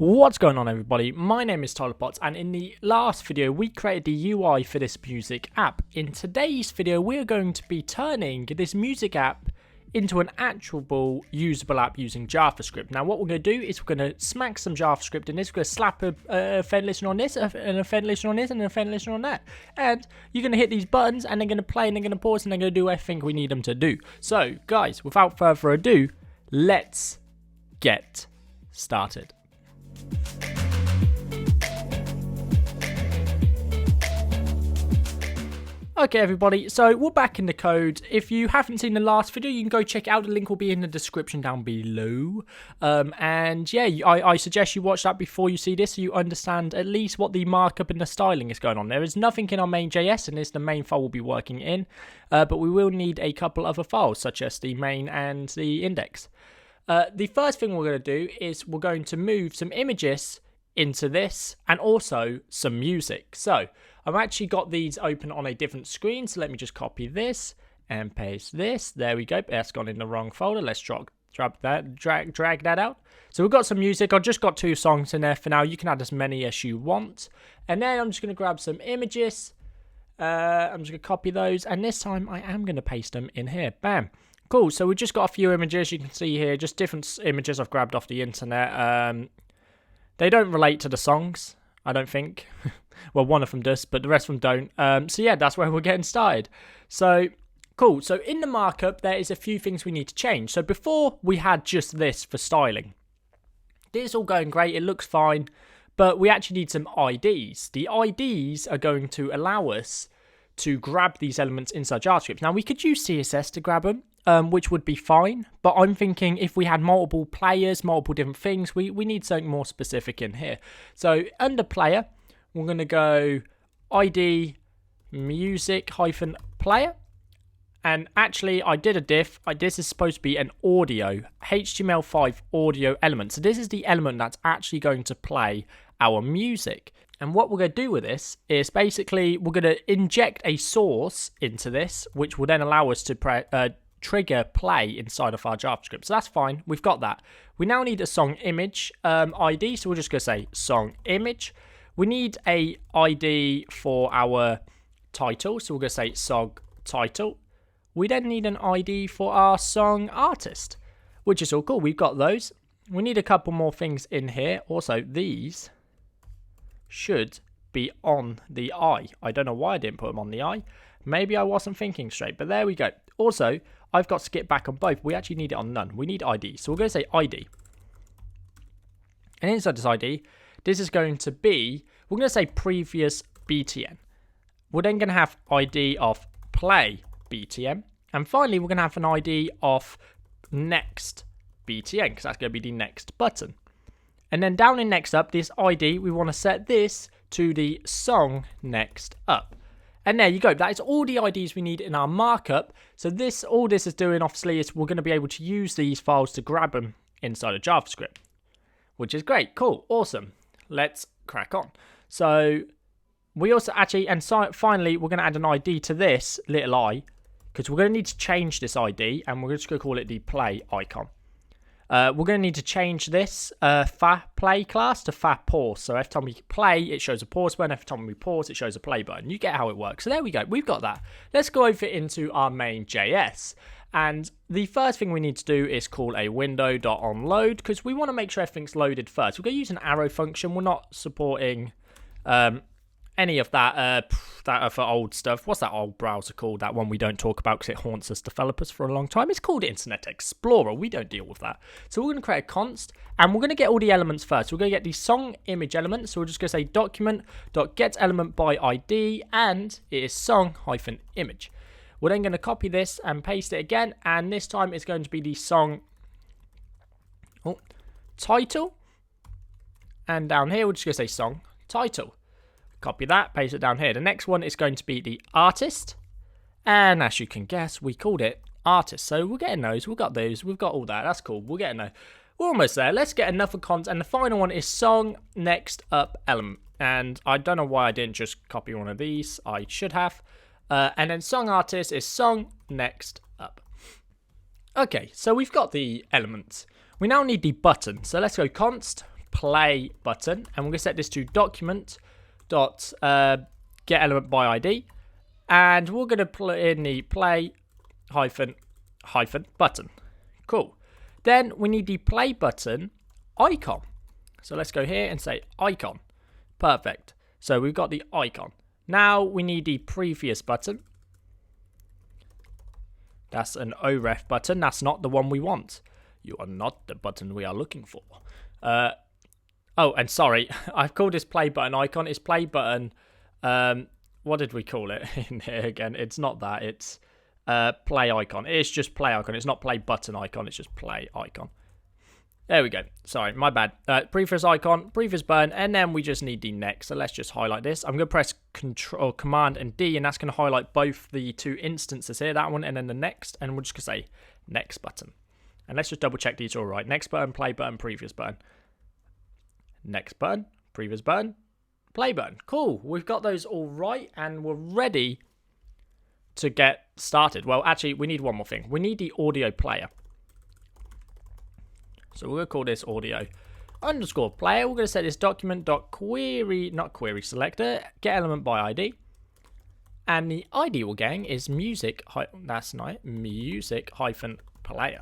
What's going on, everybody? My name is Tyler Potts, and in the last video we created the UI for this music app. In today's video we're going to be turning this music app into an actual usable app using JavaScript. Now what we're going to do is we're going to smack some JavaScript in this. We're going to slap a event listener on this, an event listener on this, and an event listener on that. And you're going to hit these buttons and they're going to play and they're going to pause and they're going to do everything we need them to do. So guys, without further ado, let's get started. Okay everybody, so we're back in the code. If you haven't seen the last video, you can go check it out. The link will be in the description down below. And yeah, I suggest you watch that before you see this so you understand at least what the markup and the styling is going on. There is nothing in our main.js, and this is the main file we'll be working in. But we will need a couple other files, such as the main and the index. The first thing we're going to do is we're going to move some images into this and also some music. So I've actually got these open on a different screen, so let me just copy this and paste this. There we go. That's gone in the wrong folder. Let's drag that out. So we've got some music. I've just got 2 songs in there for now. You can add as many as you want. And then I'm just going to grab some images. I'm just going to copy those, and this time I am going to paste them in here. Bam. Cool. So we've just got a few images you can see here, just different images I've grabbed off the internet. They don't relate to the songs, I don't think. Well, one of them does, but the rest of them don't. So yeah, that's where we're getting started. So cool. So in the markup, there is a few things we need to change. So before we had just this for styling. This is all going great. It looks fine, but we actually need some IDs. The IDs are going to allow us to grab these elements inside JavaScript. Now we could use CSS to grab them. Which would be fine, but I'm thinking if we had multiple players, multiple different things, we need something more specific in here. So under player, we're going to go ID music hyphen player. And actually I did a diff. This is supposed to be an audio, HTML5 audio element. So this is the element that's actually going to play our music. And what we're going to do with this is basically we're going to inject a source into this, which will then allow us to trigger play inside of our JavaScript. So that's fine. We've got that. We now need a song image ID. So we're just going to say song image. We need a ID for our title. So we're going to say song title. We then need an ID for our song artist, which is all cool. We've got those. We need a couple more things in here. Also, these should be on the I. I don't know why I didn't put them on the I. Maybe I wasn't thinking straight, but there we go. Also, I've got skip back on both. We actually need it on none. We need ID. So we're going to say ID. And inside this ID, this is going to be, we're going to say previous BTN. We're then going to have ID of play BTN. And finally, we're going to have an ID of next BTN, because that's going to be the next button. And then down in next up, this ID, we want to set this to the song next up. And there you go. That is all the IDs we need in our markup. So all this is doing, obviously, is we're going to be able to use these files to grab them inside of JavaScript, which is great. Cool. Awesome. Let's crack on. So we also actually, and finally, we're going to add an ID to this little I, because we're going to need to change this ID, and we're just going to call it the play icon. We're going to need to change this fa play class to fa pause. So every time we play, it shows a pause button. Every time we pause, it shows a play button. You get how it works. So there we go. We've got that. Let's go over into our main.js. And the first thing we need to do is call a window.onload, because we want to make sure everything's loaded first. We're going to use an arrow function. We're not supporting any of that for old stuff. What's that old browser called? That one we don't talk about because it haunts us developers for a long time. It's called Internet Explorer. We don't deal with that. So we're going to create a const, and we're going to get all the elements first. We're going to get the song image element. So we're just going to say document.getElement by ID, and it is song-image. We're then going to copy this and paste it again, and this time it's going to be the song title. And down here, we're just going to say song title. Copy that, paste it down here. The next one is going to be the artist. And as you can guess, we called it artist. So we're getting those. We've got those. We've got all that. That's cool. We're getting those. We're almost there. Let's get another const. And the final one is song next up element. And I don't know why I didn't just copy one of these. I should have. And then song artist is song next up. Okay, so we've got the elements. We now need the button. So let's go const play button, and we're going to set this to document dot get element by ID, and we're going to put in the play hyphen button. Cool. Then we need the play button icon. So let's go here and say icon. Perfect. So we've got the icon. Now we need the previous button. That's an OREF button. That's not the one we want. You are not the button we are looking for. Oh, and sorry, I've called this play button icon. It's play button. What did we call it in here again? It's not that. It's play icon. It's just play icon. It's not play button icon. It's just play icon. There we go. Sorry, my bad. Previous icon, previous button, and then we just need the next. So let's just highlight this. I'm going to press Command and D, and that's going to highlight both the two instances here, that one and then the next. And we're just going to say next button. And let's just double check these are all right. Next button, play button, previous button. Next button, previous button, play button. Cool. We've got those all right, and we're ready to get started. Well, actually, we need one more thing. We need the audio player. So we're going to call this audio underscore player. We're going to set this document dot query, not query selector, get element by ID. And the ID we're getting is music, that's nice, music hyphen player.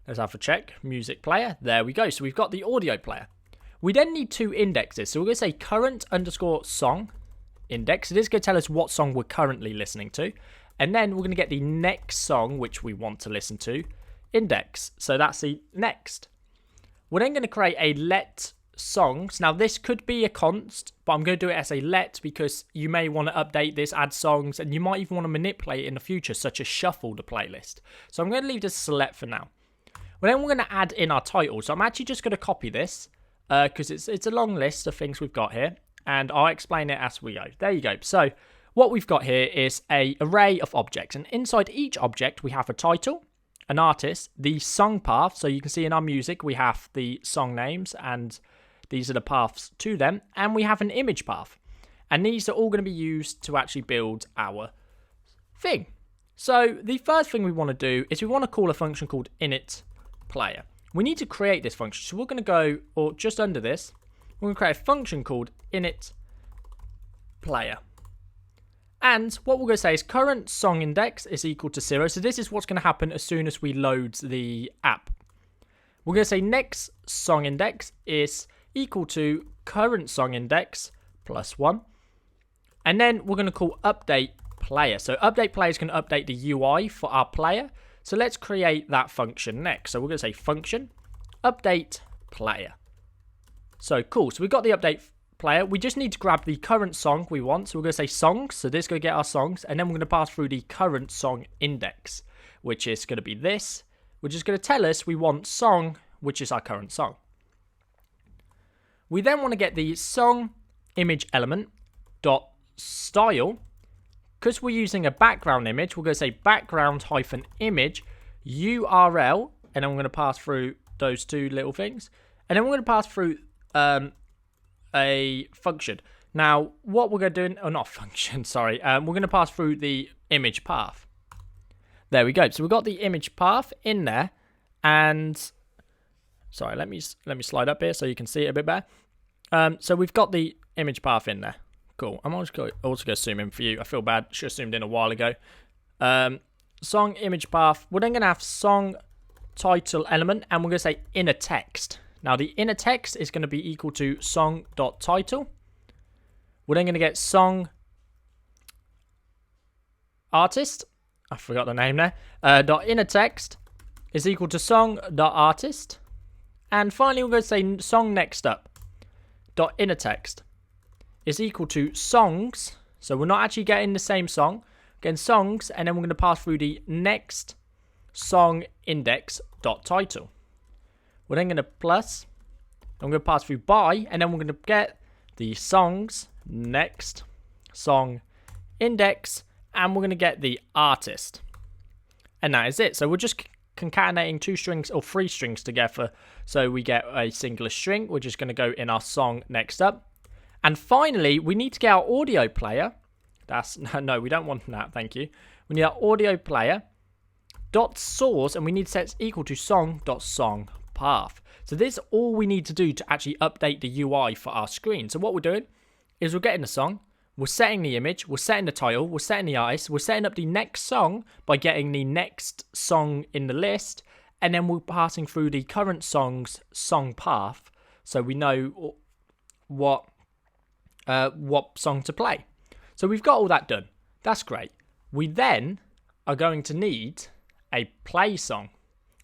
Let's have a check. Music player. There we go. So we've got the audio player. We then need two indexes. So we're going to say current underscore song index. It is going to tell us what song we're currently listening to. And then we're going to get the next song, which we want to listen to, index. So that's the next. We're then going to create a let songs. Now, this could be a const, but I'm going to do it as a let because you may want to update this, add songs, and you might even want to manipulate it in the future, such as shuffle the playlist. So I'm going to leave this select for now. Well, then we're going to add in our title. So I'm actually just going to copy this because it's a long list of things we've got here, and I'll explain it as we go. There you go. So what we've got here is an array of objects, and inside each object we have a title, an artist, the song path. So you can see in our music we have the song names, and these are the paths to them, and we have an image path, and these are all going to be used to actually build our thing. So the first thing we want to do is we want to call a function called init player. We need to create this function, so we're going to go, or just under this, we're going to create a function called init player. And what we're going to say is current song index is equal to 0. So this is what's going to happen as soon as we load the app. We're going to say next song index is equal to current song index plus 1. And then we're going to call update player. So update player is going to update the UI for our player. So let's create that function next. So we're going to say function update player. So cool. So we've got the update player. We just need to grab the current song we want. So we're going to say songs. So this is going to get our songs. And then we're going to pass through the current song index, which is going to be this, which is going to tell us we want song, which is our current song. We then want to get the song image element dot style. Because we're using a background image, we're going to say background hyphen image URL. And then we're going to pass through those two little things. And then we're going to pass through a function. Now, what we're going to do, or not function, sorry, we're going to pass through the image path. There we go. So we've got the image path in there, and sorry, let me slide up here so you can see it a bit better. So we've got the image path in there. Cool. I'm also going to zoom in for you. I feel bad. Should have zoomed in a while ago. Song image path. We're then going to have song title element, and we're going to say inner text. Now, the inner text is going to be equal to song.title. We're then going to get song artist. I forgot the name there. Dot inner text is equal to song.artist. And finally, we're going to say song next up. Dot inner text is equal to songs. So we're not actually getting the same song. Again, songs, and then we're going to pass through the next song index dot title. We're then going to plus, I'm going to pass through by, and then we're going to get the songs next song index, and we're going to get the artist. And that is it. So we're just concatenating two strings or three strings together. So we get a singular string, which is going to go in our song next up. And finally, we need to get our audio player. No, we don't want that. Thank you. We need our audio player dot source, and we need to set it equal to song.song path. So this is all we need to do to actually update the UI for our screen. So what we're doing is we're getting the song, we're setting the image, we're setting the title, we're setting the artist, we're setting up the next song by getting the next song in the list, and then we're passing through the current song's song path so we know what song to play. So we've got all that done. That's great. We then are going to need a play song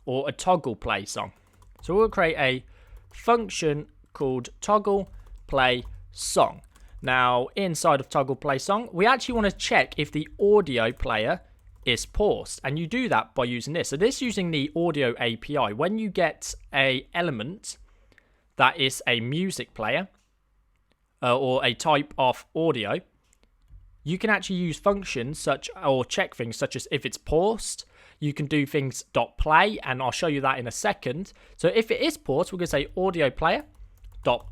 or a toggle play song. So we'll create a function called toggle play song. Now, inside of toggle play song, we actually want to check if the audio player is paused, and you do that by using this. So this using the audio API. When you get a element that is a music player or a type of audio, you can actually use functions or check things such as if it's paused. You can do things .play, and I'll show you that in a second. So if it is paused, we're going to say audio player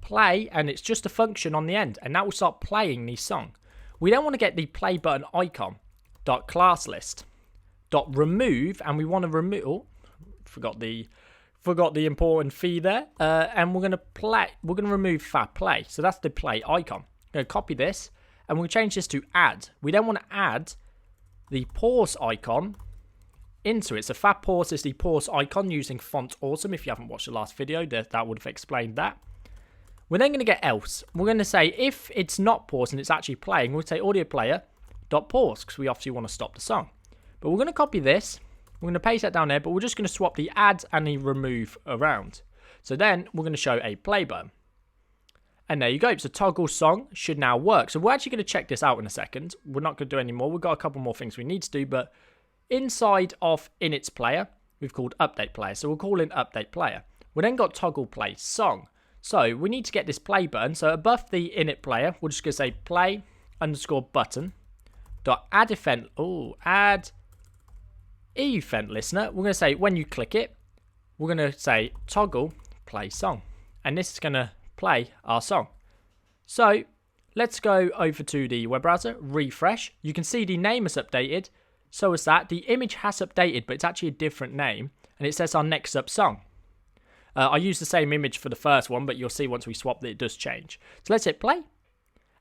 .play, and it's just a function on the end, and that will start playing the song. We then want to get the play button icon .class list .remove, and we want to remove. Oh, forgot the important fee there. And we're going to remove fat play. So that's the play icon. I'm going to copy this, and we'll change this to add. We then want to add the pause icon into it. So fat pause is the pause icon using font awesome. If you haven't watched the last video, that would have explained that. We're then going to get else. We're going to say if it's not paused and it's actually playing, we'll say audio player .pause because we obviously want to stop the song. But we're going to copy this. We're going to paste that down there, but we're just going to swap the add and the remove around. So then we're going to show a play button. And there you go. So toggle song should now work. So we're actually going to check this out in a second. We're not going to do any more. We've got a couple more things we need to do, but inside of inits player, we've called update player. So we'll call in update player. We then got toggle play song. So we need to get this play button. So above the init player, we're just going to say play underscore button dot add event. Oh, add event listener. We're going to say when you click it, we're going to say toggle play song, and this is going to play our song. So let's go over to the web browser, refresh. You can see the name is updated. So is that. The image has updated, but it's actually a different name, and it says our next up song. I used the same image for the first one, but you'll see once we swap that it does change. So let's hit play.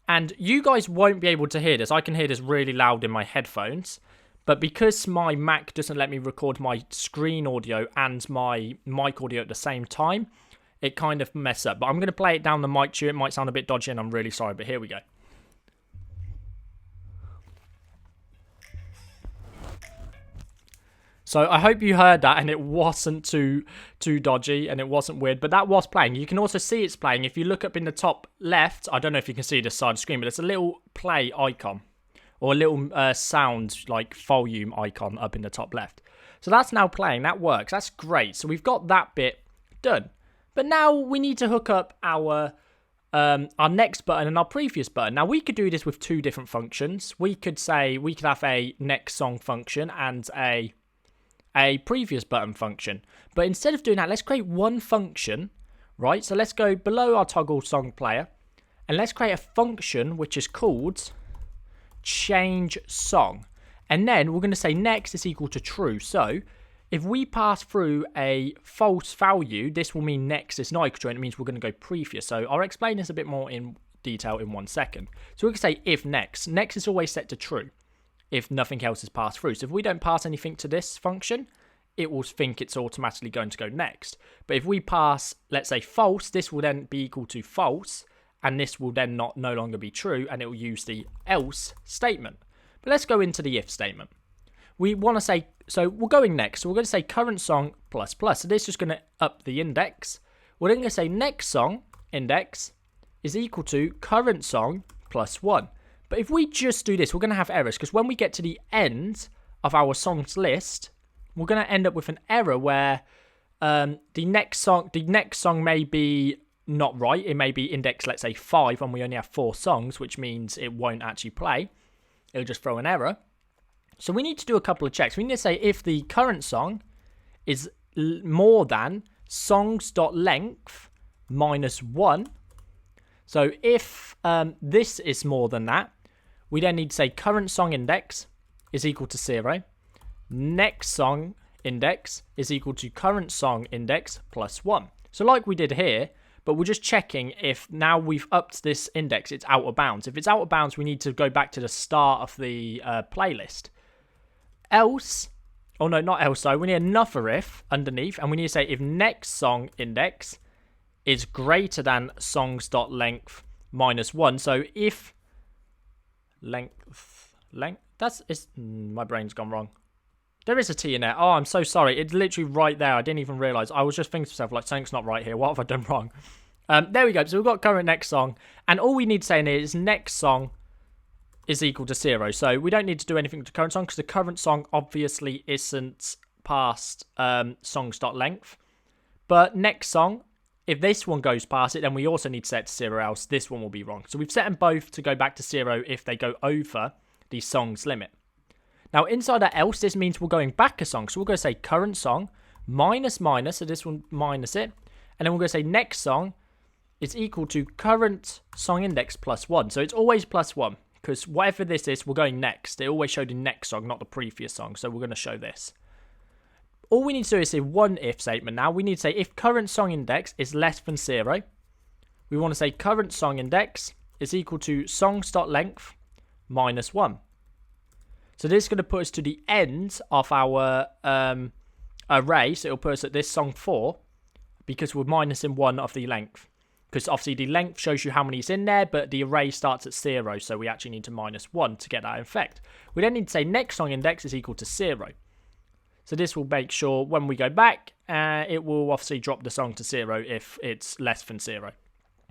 And you guys won't be able to hear this. I can hear this really loud in my headphones. But because my Mac doesn't let me record my screen audio and my mic audio at the same time, it kind of messes up. But I'm going to play it down the mic to you. It might sound a bit dodgy, and I'm really sorry, but here we go. So I hope you heard that and it wasn't too dodgy and it wasn't weird, but that was playing. You can also see it's playing. If you look up in the top left, I don't know if you can see this side of the screen, but it's a little play icon or a little sound like volume icon up in the top left. So that's now playing. That works. That's great. So we've got that bit done. But now we need to hook up our next button and our previous button. Now we could do this with two different functions. We could say we could have a next song function and a previous button function. But instead of doing that, let's create one function, right? So let's go below our toggle song player and let's create a function which is called change song. And then we're going to say next is equal to true. So if we pass through a false value, this will mean next is not equal to, and it means we're going to go previous. So I'll explain this a bit more in detail in 1 second. So we're going to say if next. Next is always set to true if nothing else is passed through. So if we don't pass anything to this function, it will think it's automatically going to go next. But if we pass, let's say false, this will then be equal to false, and this will then no longer be true, and it will use the else statement. But let's go into the if statement. We want to say, so we're going next. So we're going to say current song plus plus. So this is going to up the index. We're then going to say next song index is equal to current song plus 1. But if we just do this, we're going to have errors, because when we get to the end of our songs list, we're going to end up with an error where the next song may be not right. It may be index, let's say 5, and we only have 4 songs, which means it won't actually play. It'll just throw an error. So we need to do a couple of checks. We need to say if the current song is more than songs.length minus 1. So if this is more than that, we then need to say current song index is equal to 0. Next song index is equal to current song index plus 1. So like we did here, but we're just checking if now we've upped this index, it's out of bounds. If it's out of bounds, we need to go back to the start of the playlist. Else, oh no, not else, sorry, we need another if underneath, and we need to say if next song index is greater than songs.length minus 1. So if length, my brain's gone wrong. There is a T in there. Oh, I'm so sorry. It's literally right there. I didn't even realise. I was just thinking to myself, like, something's not right here. What have I done wrong? There we go. So we've got current next song. And all we need to say in here is next song is equal to 0. So we don't need to do anything to current song because the current song obviously isn't past songs.length. But next song, if this one goes past it, then we also need to set it to 0, else this one will be wrong. So we've set them both to go back to 0 if they go over the song's limit. Now, inside that else, this means we're going back a song. So we're going to say current song minus, so this one minus it. And then we're going to say next song is equal to current song index plus 1. So it's always plus 1 because whatever this is, we're going next. It always showed the next song, not the previous song. So we're going to show this. All we need to do is say one if statement now. We need to say if current song index is less than 0, we want to say current song index is equal to songs.length minus 1. So this is going to put us to the end of our array. So it'll put us at this song 4 because we're minusing 1 of the length. Because obviously the length shows you how many is in there, but the array starts at 0. So we actually need to minus 1 to get that effect. We then need to say next song index is equal to 0. So this will make sure when we go back, it will obviously drop the song to 0 if it's less than 0.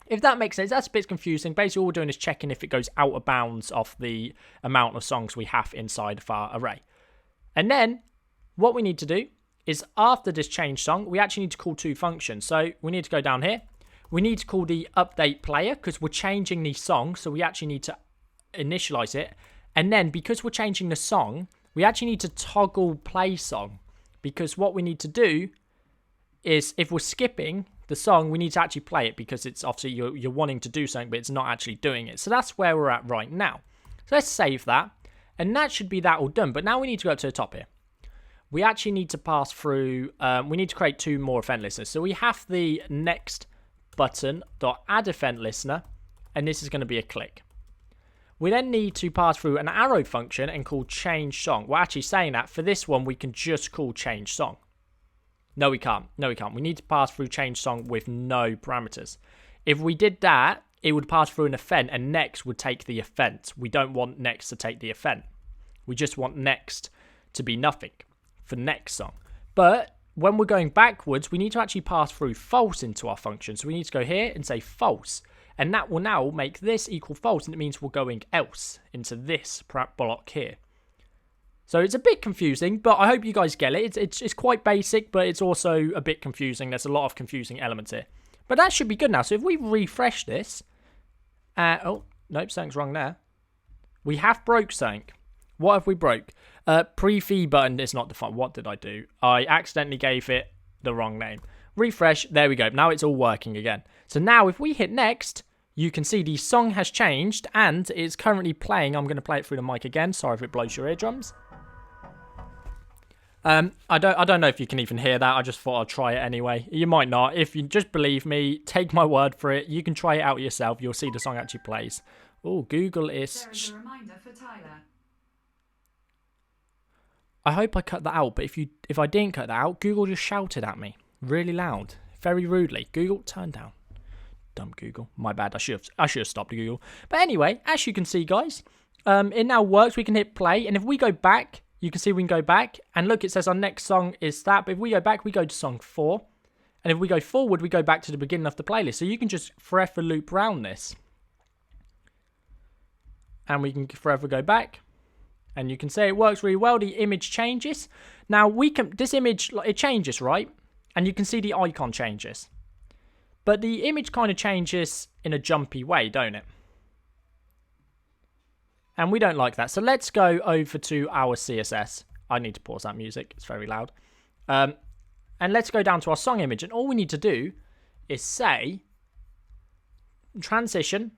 If that makes sense, that's a bit confusing. Basically, all we're doing is checking if it goes out of bounds of the amount of songs we have inside of our array. And then, what we need to do is after this change song, we actually need to call 2 functions. So we need to go down here. We need to call the update player because we're changing the song. So we actually need to initialize it. And then, because we're changing the song, we actually need to toggle play song. Because what we need to do is, if we're skipping the song, we need to actually play it because it's obviously you're wanting to do something, but it's not actually doing it. So that's where we're at right now. So let's save that. And that should be that all done. But now we need to go up to the top here. We actually need to pass through, we need to create 2 more event listeners. So we have the next button.add event listener, and this is going to be a click. We then need to pass through an arrow function and call change song. We're actually saying that for this one, we can just call change song. No, we can't. We need to pass through change song with no parameters. If we did that, it would pass through an event and next would take the event. We don't want next to take the event. We just want next to be nothing for next song. But when we're going backwards, we need to actually pass through false into our function. So we need to go here and say false. And that will now make this equal false. And it means we're going else into this block here. So it's a bit confusing, but I hope you guys get it. It's quite basic, but it's also a bit confusing. There's a lot of confusing elements here. But that should be good now. So if we refresh this... oh, nope, something's wrong there. We have broke something. What have we broke? Pre-fee button is not defined. What did I do? I accidentally gave it the wrong name. Refresh. There we go. Now it's all working again. So now if we hit next... you can see the song has changed and it's currently playing. I'm going to play it through the mic again. Sorry if it blows your eardrums. I don't know if you can even hear that. I just thought I'd try it anyway. You might not. If you just believe me, take my word for it. You can try it out yourself. You'll see the song actually plays. Oh, Google is... There is a reminder for Tyler. I hope I cut that out, but if I didn't cut that out, Google just shouted at me really loud, very rudely. Google, turn down. Dumb Google. My bad. I should have stopped Google. But anyway, as you can see, guys, it now works. We can hit play, and if we go back, you can see we can go back, and look, it says our next song is that. But if we go back, we go to song 4, and if we go forward, we go back to the beginning of the playlist. So you can just forever loop around this, and we can forever go back, and you can see it works really well. The image changes. Now this image, it changes, right? And you can see the icon changes. But the image kind of changes in a jumpy way, don't it? And we don't like that. So let's go over to our CSS. I need to pause that music. It's very loud. And let's go down to our song image. And all we need to do is say transition.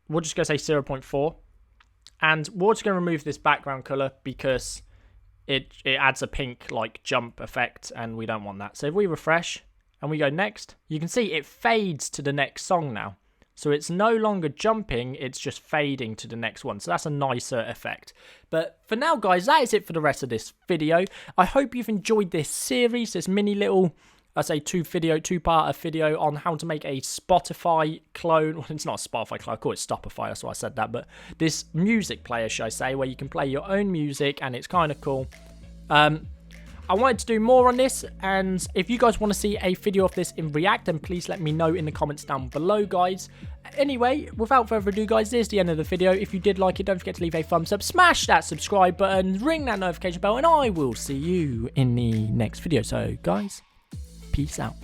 We'll just go say 0.4. And we're just going to remove this background color because it adds a pink like jump effect, and we don't want that. So if we refresh and we go next, you can see it fades to the next song now. So it's no longer jumping, it's just fading to the next one. So that's a nicer effect. But for now, guys, that is it for the rest of this video. I hope you've enjoyed this series, this mini little, I say two-part video on how to make a Spotify clone. Well, it's not a Spotify clone, I call it Stopify, that's why I said that. But this music player, should I say, where you can play your own music, and it's kind of cool. I wanted to do more on this, and if you guys want to see a video of this in React, then please let me know in the comments down below, guys. Anyway, without further ado, guys, this is the end of the video. If you did like it, don't forget to leave a thumbs up, smash that subscribe button, ring that notification bell, and I will see you in the next video. So, guys, peace out.